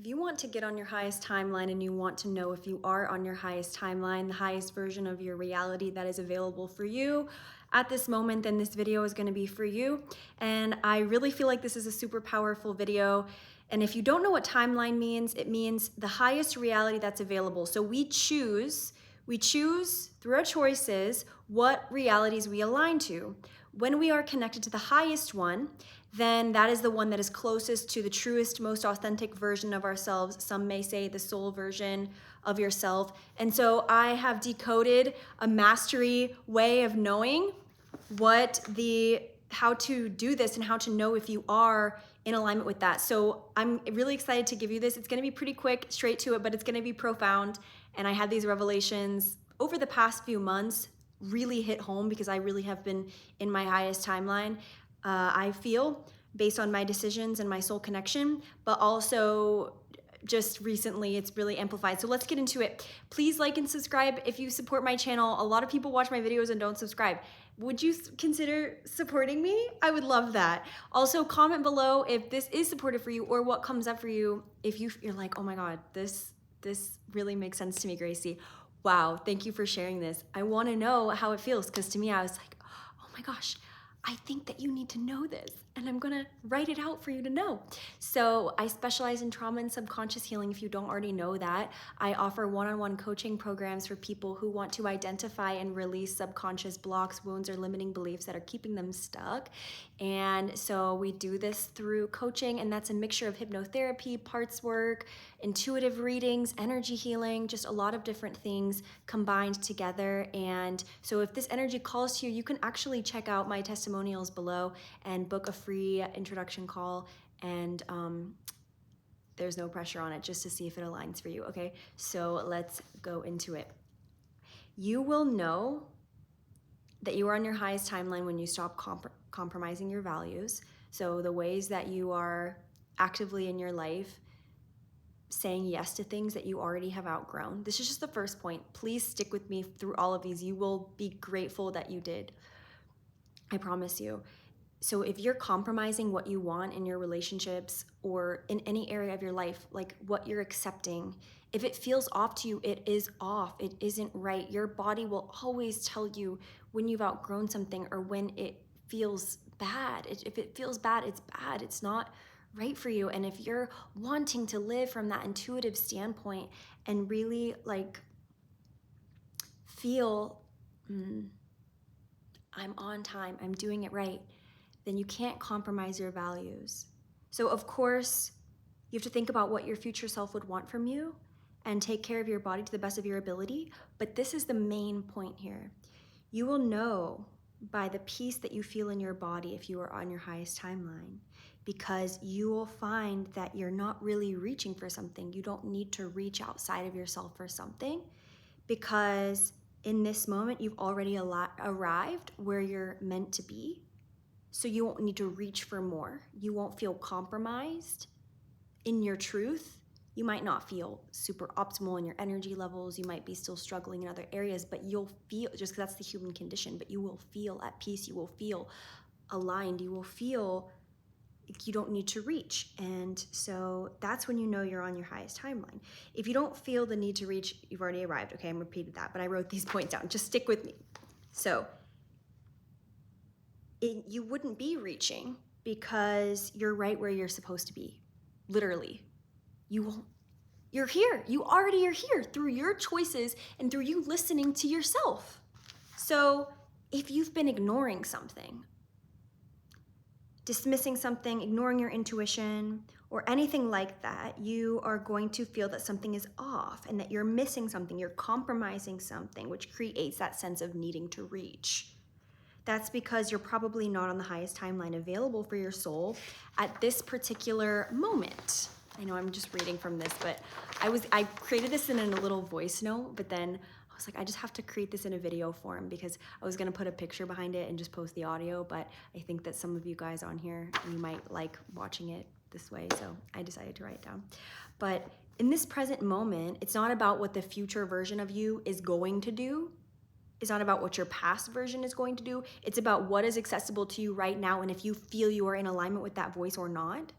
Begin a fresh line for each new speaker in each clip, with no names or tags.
If you want to get on your highest timeline and you want to know if you are on your highest timeline, the highest version of your reality that is available for you at this moment, then this video is going to be for you. And I really feel like this is a super powerful video. And if you don't know what timeline means, it means the highest reality that's available. So we choose through our choices what realities we align to. When we are connected to the highest one, then that is the one that is closest to the truest, most authentic version of ourselves. Some may say the soul version of yourself. And so I have decoded a mastery way of knowing how to do this and how to know if you are in alignment with that. So I'm really excited to give you this. It's going to be pretty quick, straight to it, but it's going to be profound. And I had these revelations over the past few months really hit home because I really have been in my highest timeline. I feel based on my decisions and my soul connection, but also just recently it's really amplified. So let's get into it. Please like and subscribe if you support my channel. A lot of people watch my videos and don't subscribe. Would you consider supporting me? I would love that. Also comment below if this is supportive for you or what comes up for you. If you're like, oh my God, this really makes sense to me, Gracie. Wow, thank you for sharing this. I want to know how it feels because to me, I was like, oh my gosh, I think that you need to know this and I'm gonna write it out for you to know. So I specialize in trauma and subconscious healing. If you don't already know that, I offer one-on-one coaching programs for people who want to identify and release subconscious blocks, wounds, or limiting beliefs that are keeping them stuck. And so we do this through coaching, and that's a mixture of hypnotherapy, parts work, intuitive readings, energy healing, just a lot of different things combined together. And so if this energy calls to you, you can actually check out my testimonials below and book a free introduction call. And there's no pressure on it, just to see if it aligns for you, okay? So let's go into it. You will know that you are on your highest timeline when you stop compromising your values. So the ways that you are actively in your life saying yes to things that you already have outgrown. This is just the first point. Please stick with me through all of these. You will be grateful that you did. I promise you. So if you're compromising what you want in your relationships or in any area of your life, like what you're accepting, if it feels off to you, it is off. It isn't right. Your body will always tell you when you've outgrown something or when it feels bad. If it feels bad, it's bad. It's not right for you. And if you're wanting to live from that intuitive standpoint and really like feel, I'm on time, I'm doing it right, then you can't compromise your values. So of course, you have to think about what your future self would want from you and take care of your body to the best of your ability. But this is the main point here. You will know by the peace that you feel in your body if you are on your highest timeline, because you will find that you're not really reaching for something. You don't need to reach outside of yourself for something, because in this moment, you've already arrived where you're meant to be. So you won't need to reach for more. You won't feel compromised in your truth. You might not feel super optimal in your energy levels. You might be still struggling in other areas, but you'll feel, just because that's the human condition, but you will feel at peace. You will feel aligned. You will feel like you don't need to reach. And so that's when you know you're on your highest timeline. If you don't feel the need to reach, you've already arrived. Okay, I'm repeated that, but I wrote these points down. Just stick with me. So you wouldn't be reaching because you're right where you're supposed to be. Literally. You're here. You already are here through your choices and through you listening to yourself. So if you've been ignoring something, dismissing something, ignoring your intuition, or anything like that, you are going to feel that something is off and that you're missing something, you're compromising something, which creates that sense of needing to reach. That's because you're probably not on the highest timeline available for your soul at this particular moment. I know I'm just reading from this, but I created this in a little voice note, but then I was like, I just have to create this in a video form because I was gonna put a picture behind it and just post the audio, but I think that some of you guys on here, you might like watching it this way, so I decided to write it down. But in this present moment, it's not about what the future version of you is going to do. It's not about what your past version is going to do. It's about what is accessible to you right now and if you feel you are in alignment with that voice or not.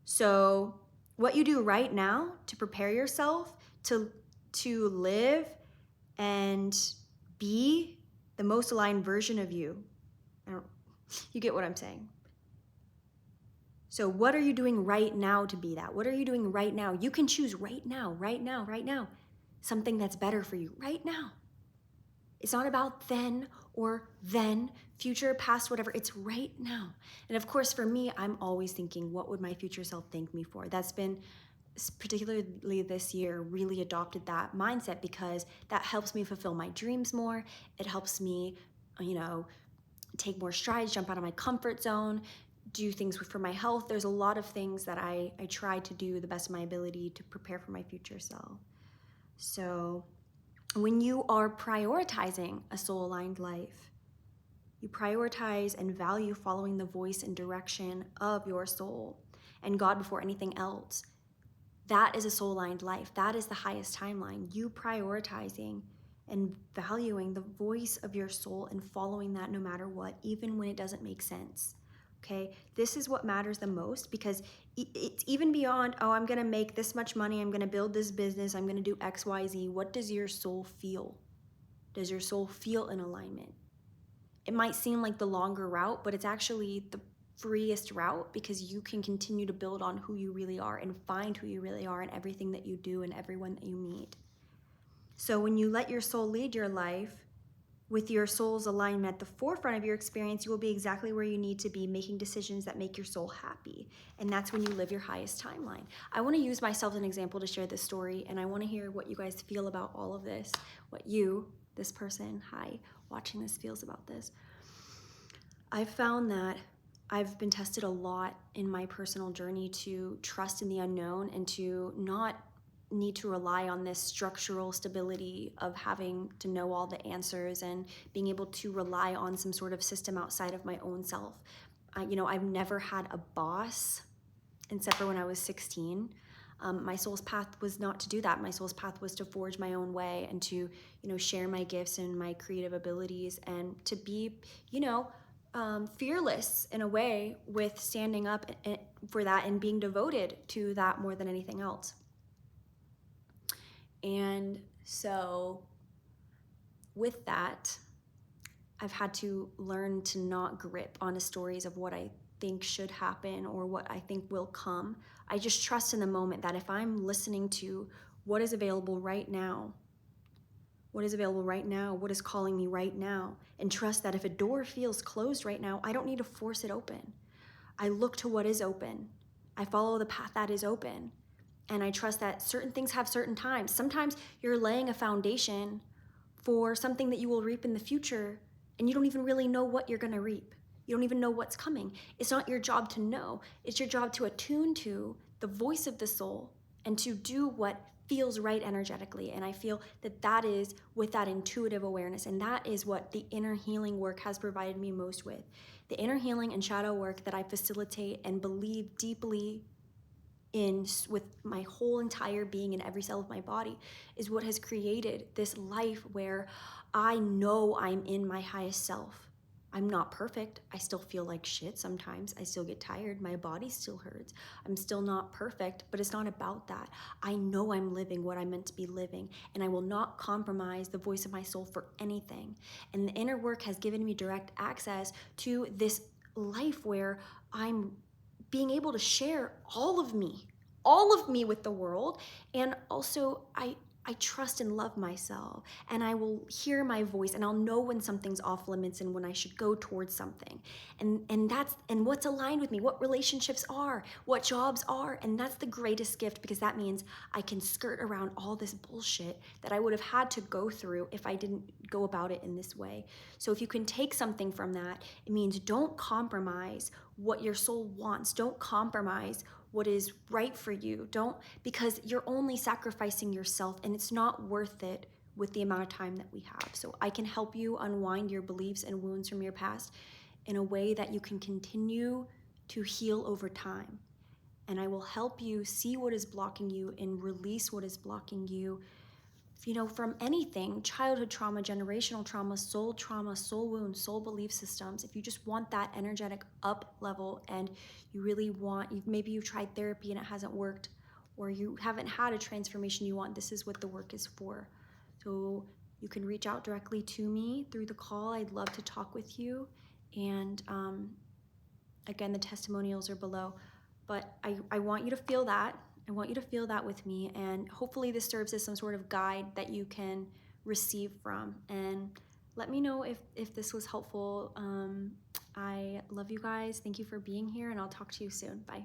So what you do right now to prepare yourself to live and be the most aligned version of you. You get what I'm saying? So what are you doing right now to be that? What are you doing right now? You can choose right now, right now, right now, something that's better for you right now. It's not about then or then, future, past, whatever. It's right now. And of course, for me, I'm always thinking, what would my future self thank me for? That's been, particularly this year, really adopted that mindset because that helps me fulfill my dreams more. It helps me, take more strides, jump out of my comfort zone, do things for my health. There's a lot of things that I try to do the best of my ability to prepare for my future self. So when you are prioritizing a soul-aligned life, you prioritize and value following the voice and direction of your soul and God before anything else. That is a soul-aligned life. That is the highest timeline. You prioritizing and valuing the voice of your soul and following that no matter what, even when it doesn't make sense. Okay, this is what matters the most because it's even beyond, oh, I'm gonna make this much money, I'm gonna build this business, I'm gonna do X, Y, Z. What does your soul feel? Does your soul feel in alignment? It might seem like the longer route, but it's actually the freest route because you can continue to build on who you really are and find who you really are in everything that you do and everyone that you meet. So when you let your soul lead your life, with your soul's alignment at the forefront of your experience, you will be exactly where you need to be, making decisions that make your soul happy. And that's when you live your highest timeline. I want to use myself as an example to share this story, and I want to hear what you guys feel about all of this, what you, this person, watching this, feels about this. I've found that I've been tested a lot in my personal journey to trust in the unknown and to not need to rely on this structural stability of having to know all the answers and being able to rely on some sort of system outside of my own self. I've never had a boss except for when I was 16. My soul's path was not to do that. My soul's path was to forge my own way and to, share my gifts and my creative abilities and to be, fearless in a way with standing up for that and being devoted to that more than anything else. And so with that, I've had to learn to not grip onto stories of what I think should happen or what I think will come. I just trust in the moment that if I'm listening to what is available right now, what is available right now, what is calling me right now, and trust that if a door feels closed right now, I don't need to force it open. I look to what is open. I follow the path that is open. And I trust that certain things have certain times. Sometimes you're laying a foundation for something that you will reap in the future, and you don't even really know what you're gonna reap. You don't even know what's coming. It's not your job to know. It's your job to attune to the voice of the soul and to do what feels right energetically. And I feel that that is with that intuitive awareness, and that is what the inner healing work has provided me most with. The inner healing and shadow work that I facilitate and believe deeply in with my whole entire being and every cell of my body is what has created this life where I know I'm in my highest self. I'm not perfect. I still feel like shit sometimes. I still get tired. My body still hurts. I'm still not perfect, but it's not about that. I know I'm living what I'm meant to be living, and I will not compromise the voice of my soul for anything. And the inner work has given me direct access to this life where I'm being able to share all of me with the world. And also I trust and love myself, and I will hear my voice, and I'll know when something's off limits and when I should go towards something. And what's aligned with me, what relationships are, what jobs are. And that's the greatest gift, because that means I can skirt around all this bullshit that I would have had to go through if I didn't go about it in this way. So if you can take something from that, it means don't compromise what your soul wants. Don't compromise what is right for you. Don't, because you're only sacrificing yourself, and it's not worth it with the amount of time that we have. So I can help you unwind your beliefs and wounds from your past in a way that you can continue to heal over time. And I will help you see what is blocking you and release what is blocking you, from anything: childhood trauma, generational trauma, soul wounds, soul belief systems. If you just want that energetic up level and you really want, maybe you've tried therapy and it hasn't worked, or you haven't had a transformation you want, this is what the work is for. So you can reach out directly to me through the call. I'd love to talk with you. And again, the testimonials are below. But I want you to feel that. I want you to feel that with me. And hopefully this serves as some sort of guide that you can receive from. And let me know if this was helpful. I love you guys. Thank you for being here, and I'll talk to you soon. Bye.